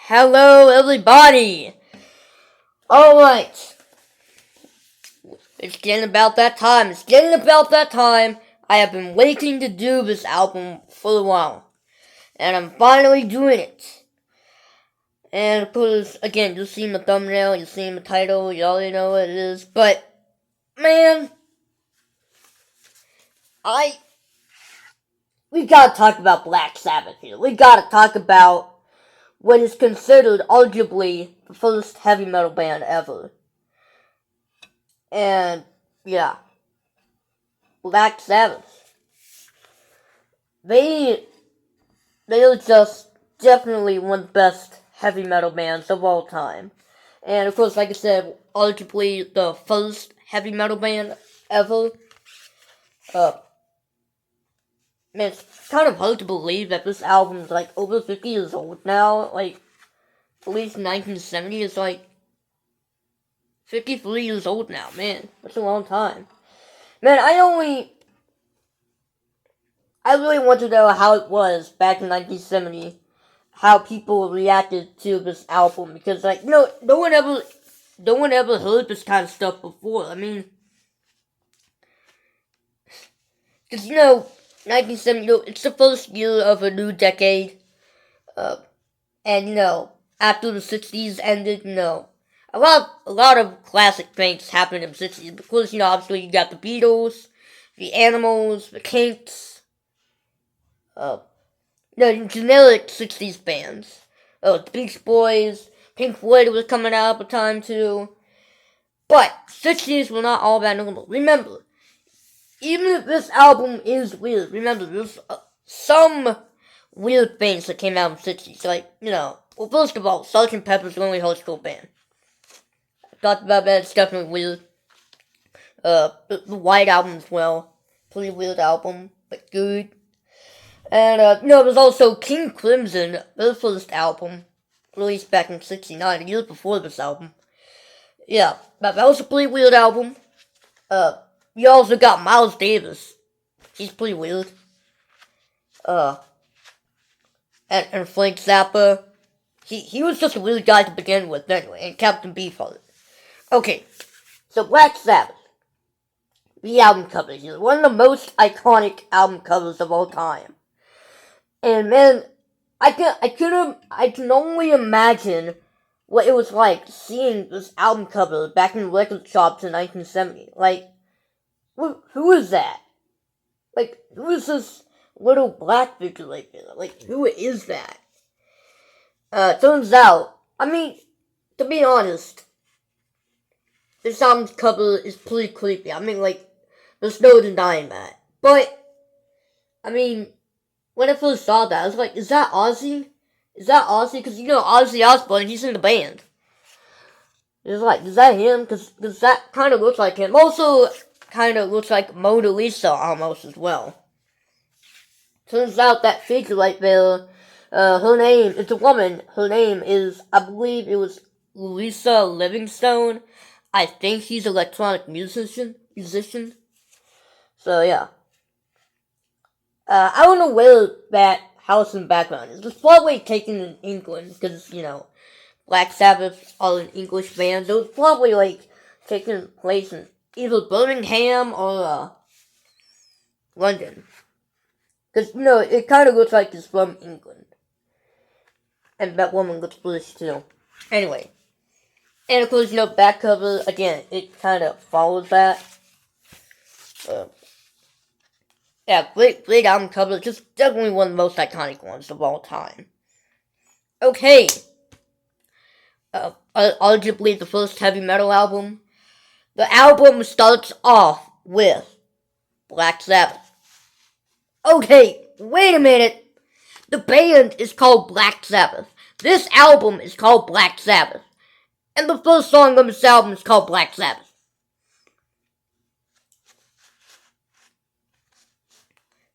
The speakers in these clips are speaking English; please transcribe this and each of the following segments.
Hello, everybody! Alright, it's getting about that time. I have been waiting to do this album for a while. And I'm finally doing it. And of course, again, you've seen the thumbnail, you've seen the title, you already know what it is. But, man, we gotta talk about Black Sabbath here. We gotta talk about what is considered arguably the first heavy metal band ever. And, yeah, Black Sabbath. They are just definitely one of the best heavy metal bands of all time. And of course, like I said, arguably the first heavy metal band ever. Man, it's kind of hard to believe that this album is like over 50 years old now. Like, at least 1970 is like 53 years old now. Man, that's a long time. Man, I really want to know how it was back in 1970, how people reacted to this album, because like no one ever heard this kind of stuff before. I mean, because 1970, it's the first year of a new decade, and after the 60s ended, a lot of classic things happened in the 60s. Because obviously you got the Beatles, the Animals, the Kinks, the generic 60s bands. The Beach Boys, Pink Floyd was coming out at the time too. But 60s were not all that normal. Remember, even if this album is weird, remember there's some weird things that came out in the 60s. Like, well, first of all, Sgt. Pepper's Lonely Hearts Club Band. I talked about that, it's definitely weird. The White Album as well. Pretty weird album, but good. And, there's also King Crimson, their first album, released back in 69, a year before this album. Yeah, that was a pretty weird album. You also got Miles Davis. He's pretty weird. And Frank Zappa. He was just a weird guy to begin with, anyway, and Captain Beefheart. Okay, so Black Sabbath. The album cover here. One of the most iconic album covers of all time. And man, I can only imagine what it was like seeing this album cover back in record shops in 1970. Like, who is that? Like, who is this little black figure right there? Like, who is that? Turns out, I mean, to be honest, this album's cover is pretty creepy. I mean, like, there's no denying that. But, I mean, when I first saw that, I was like, is that Ozzy? Is that Ozzy? Because, Ozzy Osbourne, he's in the band. It's like, is that him? Because that kind of looks like him. Also, kind of looks like Mona Lisa almost as well. Turns out that figure right there, her name, it's a woman. Her name is, I believe it was Lisa Livingstone. I think she's an electronic musician. So, yeah. I don't know where that house in the background is. It's probably taken in England, because, Black Sabbath are an English band. So it's probably, like, taking place in either Birmingham or, London. Because, it kind of looks like it's from England. And that woman looks British, too. Anyway. And, of course, back cover, again, it kind of follows that. Yeah, great album cover. Just definitely one of the most iconic ones of all time. Okay. Arguably the first heavy metal album. The album starts off with Black Sabbath. Okay, wait a minute. The band is called Black Sabbath. This album is called Black Sabbath. And the first song on this album is called Black Sabbath.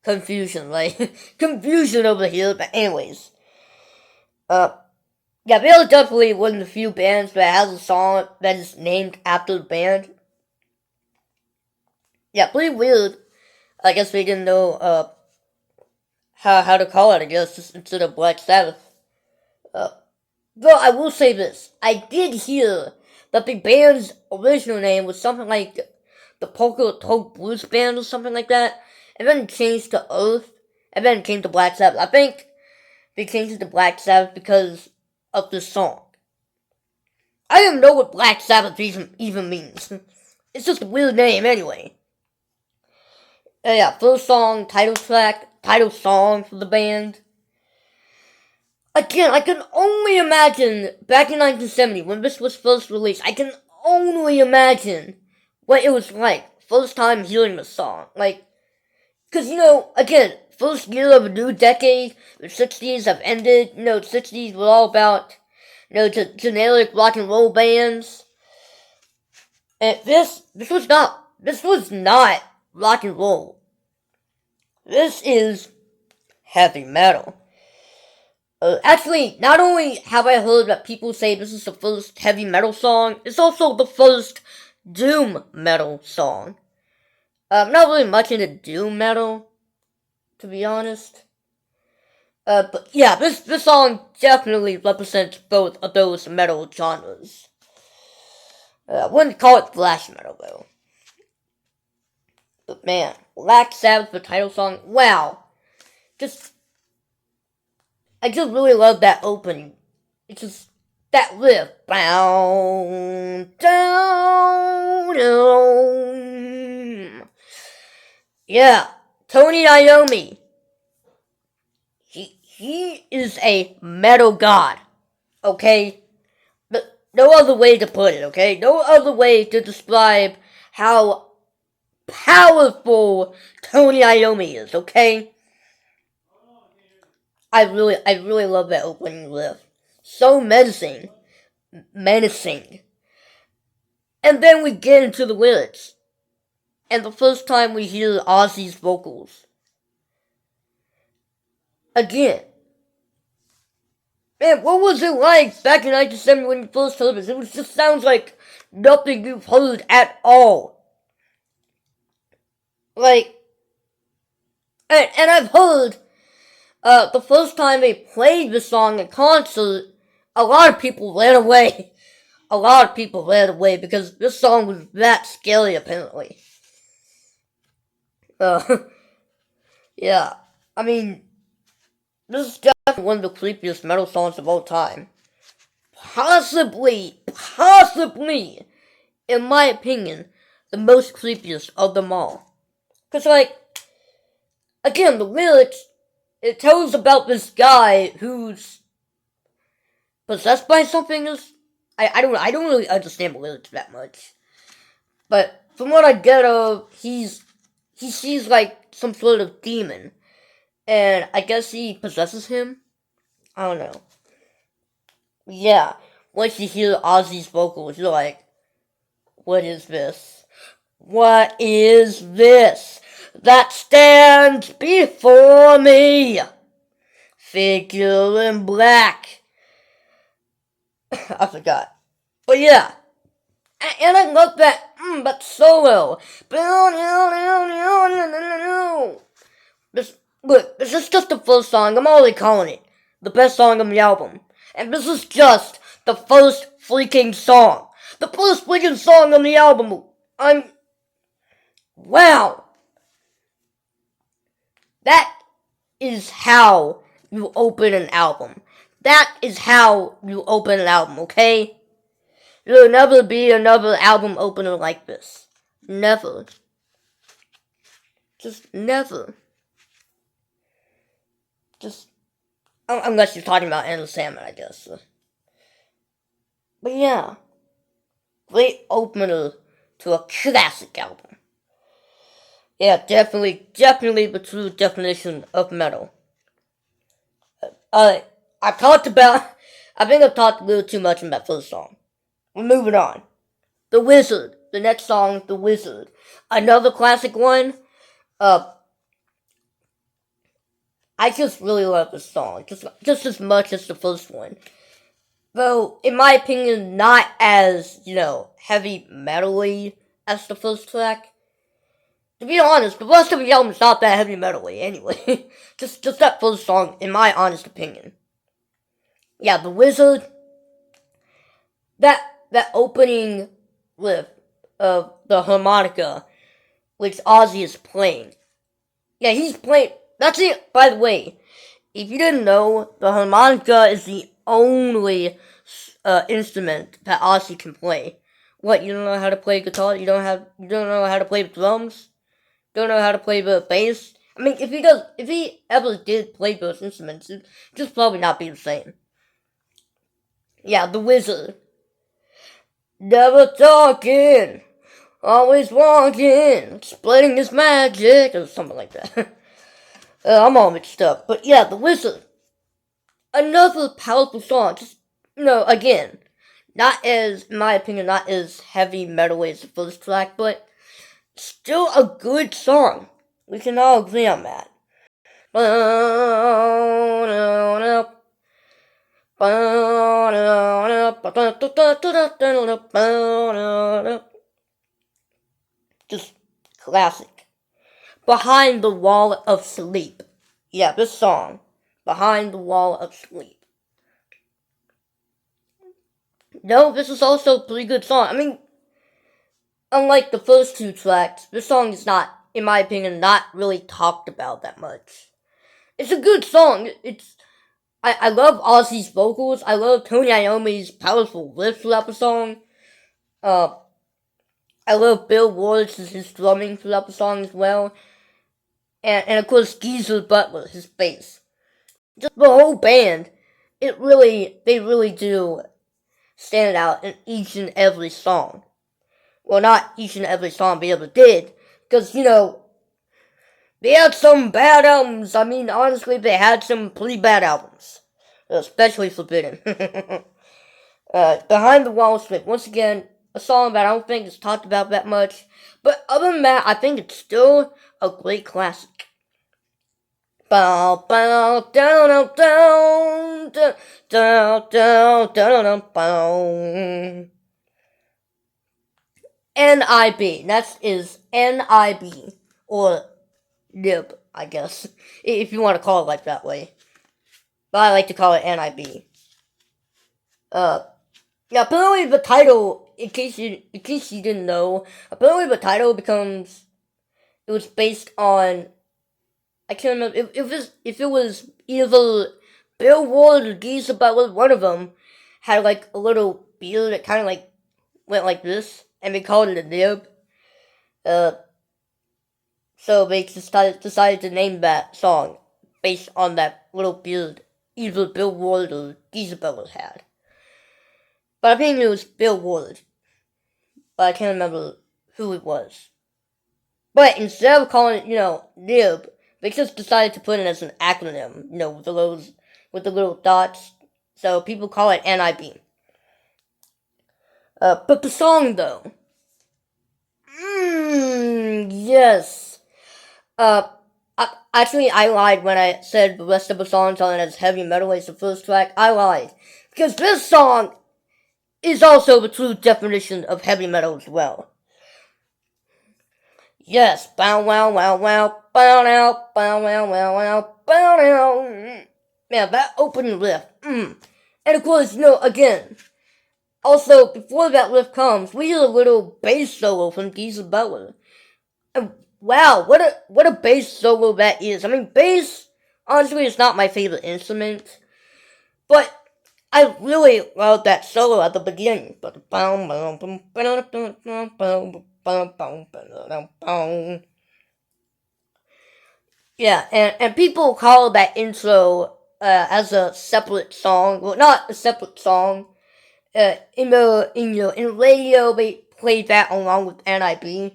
Confusion, right? Confusion over here, but anyways. Yeah, they are definitely one of the few bands that has a song that is named after the band. Yeah, pretty weird. I guess they didn't know, how to call it, I guess, just instead of Black Sabbath. Though I will say this, I did hear that the band's original name was something like the Polka Talk Blues Band or something like that, and then it changed to Earth, and then it came to Black Sabbath. I think they changed it to Black Sabbath because of this song. I don't know what Black Sabbath even means. It's just a weird name anyway. Yeah, first song, title track, title song for the band. Again, I can only imagine back in 1970 when this was first released. I can only imagine what it was like first time hearing the song. Like, cause again, first year of a new decade, the 60s have ended. The 60s were all about generic rock and roll bands. And this was not rock and roll. This is heavy metal. Actually, not only have I heard that people say this is the first heavy metal song, it's also the first doom metal song. I'm not really much into doom metal, to be honest. But yeah, this song definitely represents both of those metal genres. I wouldn't call it thrash metal though. But man, Black Sabbath, the title song, wow. I just really love that opening. It's just that riff. Bow, down, down. Yeah, Tony Iommi. He is a metal god. Okay? But no other way to put it, okay? No other way to describe how powerful Tony Iommi is, okay? I really love that opening riff. So menacing. And then we get into the lyrics. And the first time we hear Ozzy's vocals. Again. Man, what was it like back in 1970 when you first heard this? It just sounds like nothing you've heard at all. Like, and I've heard, the first time they played the song in concert, a lot of people ran away. A lot of people ran away because this song was that scary, apparently. Yeah. I mean, this is definitely one of the creepiest metal songs of all time. Possibly, in my opinion, the most creepiest of them all. Because, like, again, the lyrics, it tells about this guy who's possessed by something. I don't really understand the lyrics that much. But from what I get he sees like some sort of demon. And I guess he possesses him? I don't know. Yeah. Once you hear Ozzy's vocals, you're like, what is this? What is this that stands before me? Figure in black. I forgot. But yeah. And I love that solo. This is just the first song. I'm already calling it the best song on the album. And this is just the first freaking song. The first freaking song on the album. Wow. That is how you open an album. That is how you open an album, okay? There'll never be another album opener like this. Never. Just never. Unless you're talking about Endless Salmon, I guess. But yeah. Great opener to a classic album. Yeah, definitely the true definition of metal. I think I've talked a little too much in that first song. We're moving on. The Wizard. The next song, The Wizard. Another classic one. I just really love this song. Just as much as the first one. Though, in my opinion, not as, heavy metal-y as the first track. To be honest, the rest of the album is not that heavy metal-y anyway. just that first song, in my honest opinion. Yeah, The Wizard. that opening riff of the harmonica, which Ozzy is playing. Yeah, he's playing. That's it. By the way, if you didn't know, the harmonica is the only instrument that Ozzy can play. What, you don't know how to play guitar? You don't know how to play the drums? Don't know how to play the bass? I mean, if he ever did play those instruments, it'd just probably not be the same. Yeah, the wizard. Never talking, always walking, splitting his magic, or something like that. I'm all mixed up. But yeah, the wizard. Another powerful song. Just, again, not as, in my opinion, not as heavy metal as the first track, but still a good song. We can all agree on that. Just classic. Behind the Wall of Sleep. Yeah, this song. Behind the Wall of Sleep. No, this is also a pretty good song. I mean, unlike the first two tracks, this song is not, in my opinion, not really talked about that much. It's a good song. I love Ozzy's vocals. I love Tony Iommi's powerful riffs throughout the song. I love Bill Ward's his drumming throughout the song as well. And of course Geezer Butler, his bass. Just the whole band, they really do stand out in each and every song. Well, not each and every song they ever did, because, they had some bad albums. I mean, honestly, they had some pretty bad albums. Especially Forbidden. Behind the Wall Slip, once again, a song that I don't think is talked about that much. But other than that, I think it's still a great classic. Bow, bow, down, down, down, down, down, down, bow. NIB. That is NIB. Or NIB, I guess. If you want to call it like that way. But I like to call it NIB. Yeah, apparently the title, in case you didn't know, apparently the title it was based on, I can't remember, if it was either Bill Ward or Geezer Butler, one of them had like a little beard that kind of like went like this, and they called it a nib. So they decided to name that song based on that little beard either Bill Ward or Geezer Butler had. But I think it was Bill Ward. But I can't remember who it was. But instead of calling it, NIB, they just decided to put it as an acronym, with the little dots. So people call it NIB. But the song, though. Yes. Actually, I lied when I said the rest of the songs on it as heavy metal as the first track. I lied. Because this song is also the true definition of heavy metal as well. Yes, bow wow wow wow, bow now, bow wow wow wow, bow now. Yeah, that opening riff. And of course, again, also before that riff comes, we hear a little bass solo from Geezer Butler. And wow, what a bass solo that is. I mean, bass honestly is not my favorite instrument, but I really love that solo at the beginning. Yeah, and people call that intro as a separate song. Well, not a separate song. In radio they play that along with NIB.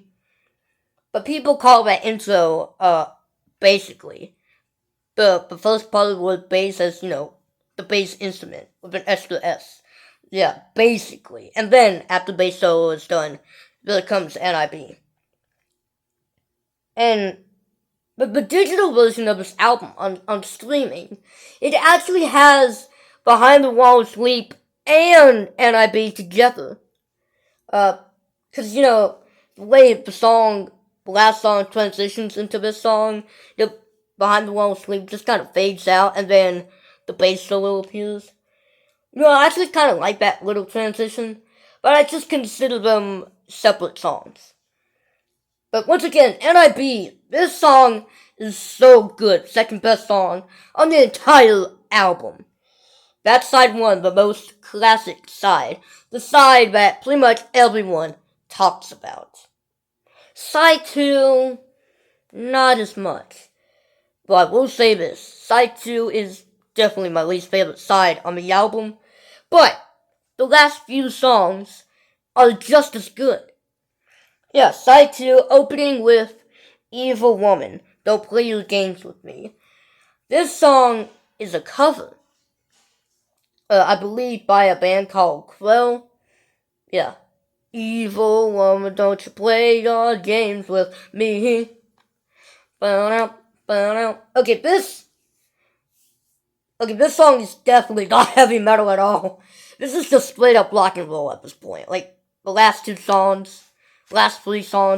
But people call that intro basically the first part of the word bass as the bass instrument with an extra S. Yeah, basically. And then after bass solo is done, there comes NIB. And the digital version of this album on streaming, it actually has Behind the Wall of Sleep and NIB together. Because, the way the last song transitions into this song, the Behind the Wall of Sleep just kind of fades out, and then the bass solo appears. I actually kind of like that little transition, but I just consider them separate songs. But once again, NIB, this song is so good. Second best song on the entire album. That's side one, the most classic side. The side that pretty much everyone talks about. Side two, not as much. But I will say this, side two is definitely my least favorite side on the album. But the last few songs are just as good. Yeah, side two, opening with Evil Woman, Don't Play Your Games With Me. This song is a cover, I believe by a band called Crow. Yeah. Evil woman, don't you play your games with me. Okay, this song is definitely not heavy metal at all. This is just straight up rock and roll at this point. Like, the last three songs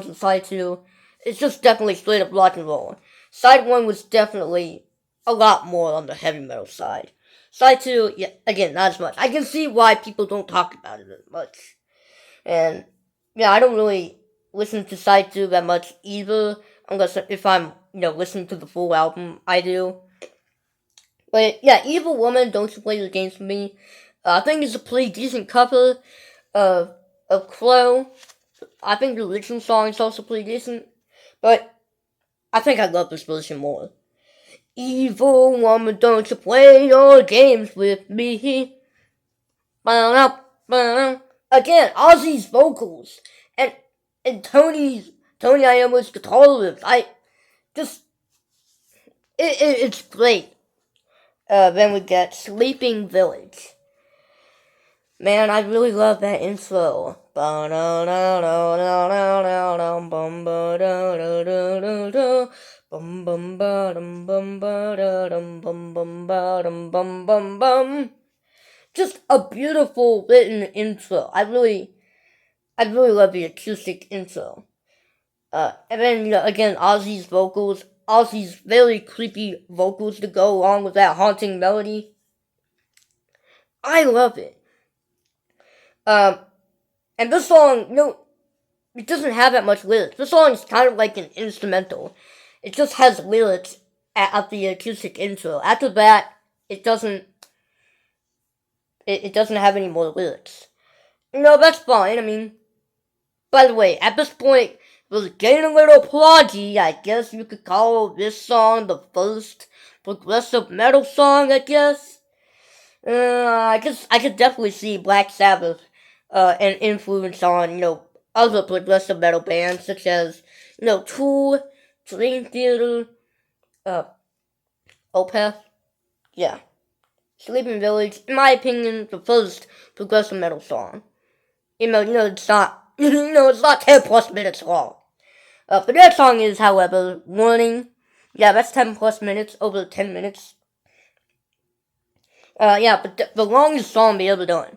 in side two, it's just definitely straight up rock and roll. Side one was definitely a lot more on the heavy metal side. Side two, yeah, again, not as much. I can see why people don't talk about it as much. And, yeah, I don't really listen to side two that much either, unless if I'm, listening to the full album, I do. But, yeah, Evil Woman, Don't You Play Your Games With Me, I think it's a pretty decent cover of Crow. I think the original song is also pretty decent, but I think I love this version more. Evil woman, don't you play your games with me. Again, Ozzy's vocals and Tony Iommi's guitar riffs. It's great. Then we get Sleeping Village. Man, I really love that intro. Just a beautiful written intro. I really love the acoustic intro. And then again, Ozzy's vocals. Ozzy's very creepy vocals to go along with that haunting melody. I love it. And this song, it doesn't have that much lyrics. This song is kind of like an instrumental. It just has lyrics at the acoustic intro. After that, it doesn't have any more lyrics. That's fine. I mean, by the way, at this point, it was getting a little plodgy. I guess you could call this song the first progressive metal song, I guess. I could definitely see Black Sabbath an influence on, other progressive metal bands such as, Tool, Dream Theater, Opeth. Yeah. Sleeping Village, in my opinion, the first progressive metal song. It's not, it's not 10 plus minutes long. But that song is, however, Warning. Yeah, that's 10 plus minutes, over 10 minutes. Yeah, but the longest song they ever done.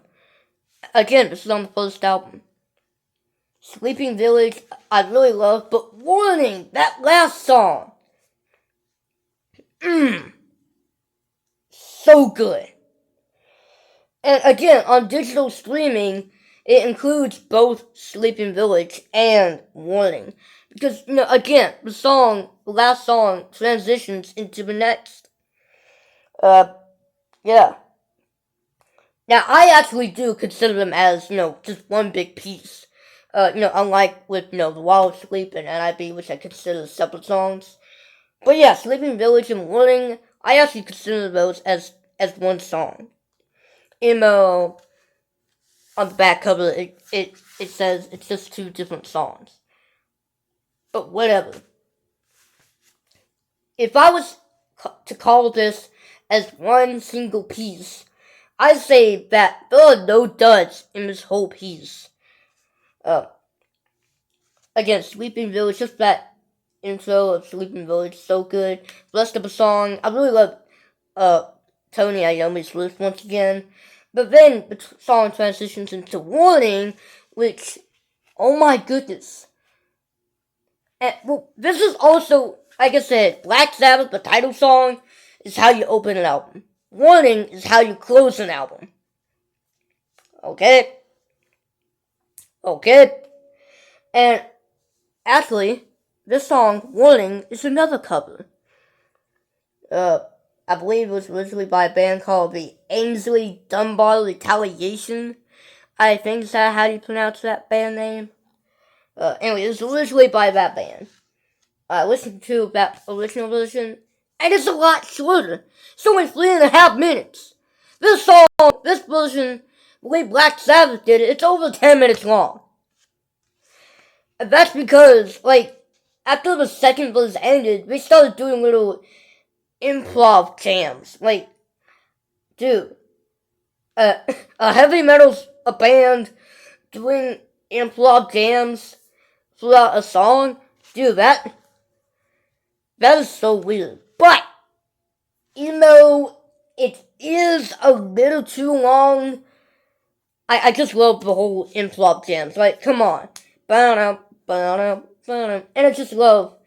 Again, this is on the first album. Sleeping Village, I really love, but Warning, that last song. So good. And again, on digital streaming, it includes both Sleeping Village and Warning. Because, again, the last song transitions into the next. Yeah. Now, I actually do consider them as, just one big piece. Unlike with, The Wall of Sleep and NIB, which I consider separate songs. But yeah, Sleeping Village and Warning, I actually consider those as one song. On the back cover, it says it's just two different songs. But whatever. If I was to call this as one single piece, I'd say that there are no duds in this whole piece. Again, Sleeping Village, just that intro of Sleeping Village, so good. The rest of the song, I really love Tony Iommi's riff once again. But then the song transitions into Warning, which, oh my goodness. And, well, this is also, like I said, Black Sabbath, the title song, is how you open an album. Warning is how you close an album. Okay? Okay? And actually, this song, Warning, is another cover. I believe it was originally by a band called the Ainsley Dunbar Retaliation. I think is that how you pronounce that band name? Anyway, it was originally by that band. I listened to that original version, and it's a lot shorter. It's only 3.5 minutes. This song, this version, the way Black Sabbath did it, it's over 10 minutes long. And that's because, like, after the second verse ended, we started doing little improv jams. Like, dude, a heavy metal a band doing improv jams throughout a song, dude, that is so weird. But even though it is a little too long, I just love the whole improv jams. Like, come on, and I just love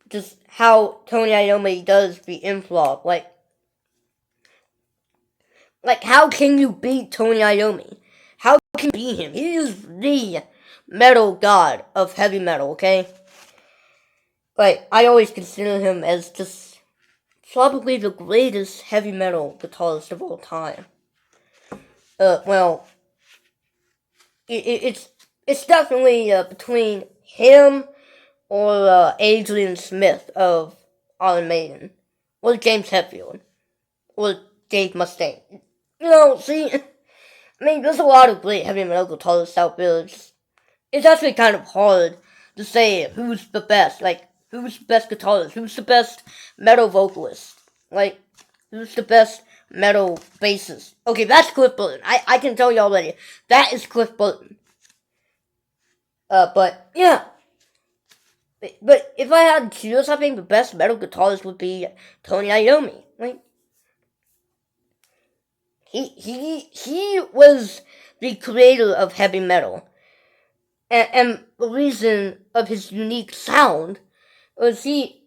just how Tony Iommi does the improv. Like, how can you beat Tony Iommi? How can you beat him? He is the metal god of heavy metal, okay? Like, I always consider him as just probably the greatest heavy metal guitarist of all time. Well, it's definitely between him or Adrian Smith of Iron Maiden, or James Hetfield, or Dave Mustaine. You know, see, I mean, there's a lot of great heavy metal guitarists out there. It's actually kind of hard to say who's the best. Like, who's the best guitarist? Who's the best metal vocalist? Like, who's the best metal bassist? Okay, that's Cliff Burton. I can tell you already. That is Cliff Burton. But, yeah. But if I had to choose, I think the best metal guitarist would be Tony Iommi. Like, he was the creator of heavy metal. And the reason of his unique sound was he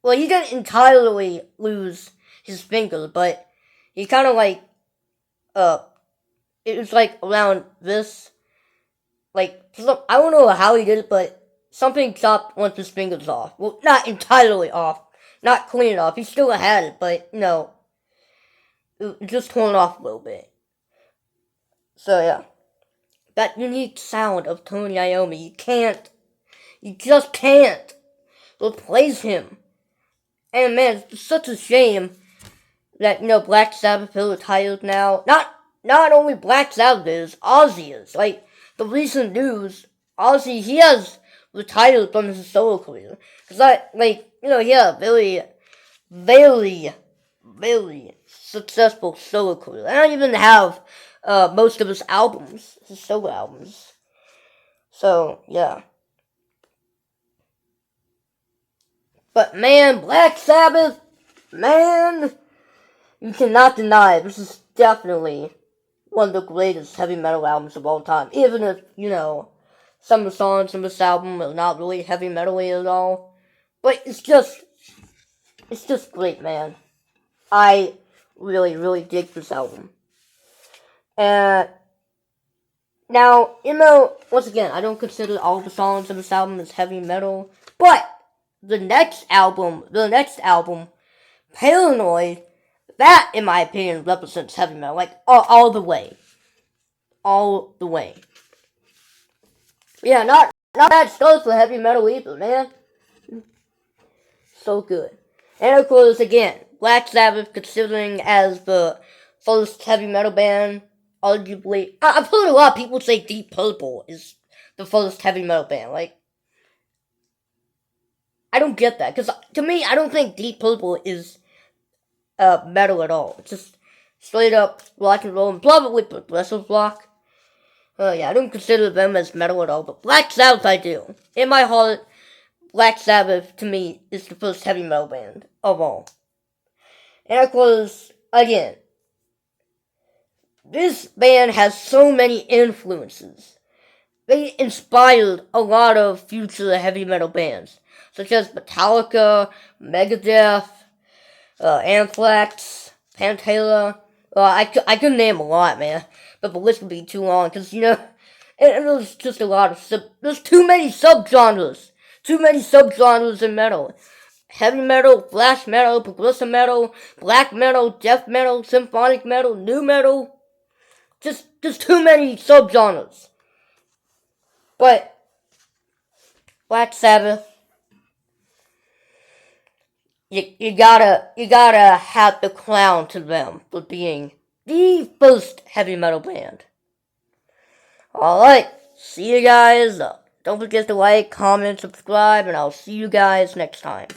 didn't entirely lose his finger, but he kind of like, it was like around this, like, I don't know how he did it, but something chopped one of his fingers off. Well, not entirely off, not clean off, he still had it, but, you know, it just torn off a little bit. So, yeah. That unique sound of Tony Iommi, you just can't replace him. And man, it's such a shame that, you know, Black Sabbath is retired now. Not only Black Sabbath is, Ozzy is. Like, the recent news, Ozzy, he has retired from his solo career. Because, he had a very, very, very successful solo career. I don't even have most of his albums, his solo albums. So, yeah. But man, Black Sabbath, man, you cannot deny it. This is definitely one of the greatest heavy metal albums of all time. Even if, you know, some of the songs in this album are not really heavy metal-y at all. But it's just great, man. I really, really dig this album. Now, you know, once again, I don't consider all the songs in this album as heavy metal, but the next album, Paranoid, that, in my opinion, represents heavy metal, like, all the way. All the way. Yeah, not bad stuff for heavy metal either, man. So good. And of course, again, Black Sabbath, considering as the first heavy metal band, arguably, I've heard a lot of people say Deep Purple is the first heavy metal band. Like, I don't get that, because to me, I don't think Deep Purple is metal at all. It's just straight up rock and roll, and probably progressive rock. Yeah, I don't consider them as metal at all, but Black Sabbath I do. In my heart, Black Sabbath, to me, is the first heavy metal band of all. And of course, again, this band has so many influences. They inspired a lot of future heavy metal bands, such as Metallica, Megadeth, Anthrax, Pantera, I could name a lot, man, but the list would be too long because there's just a lot of there's too many subgenres, in metal. Heavy metal, thrash metal, progressive metal, black metal, death metal, symphonic metal, new metal. Just too many subgenres. But Black Sabbath, you gotta have the crown to them for being the first heavy metal band. Alright, see you guys. Don't forget to like, comment, subscribe, and I'll see you guys next time.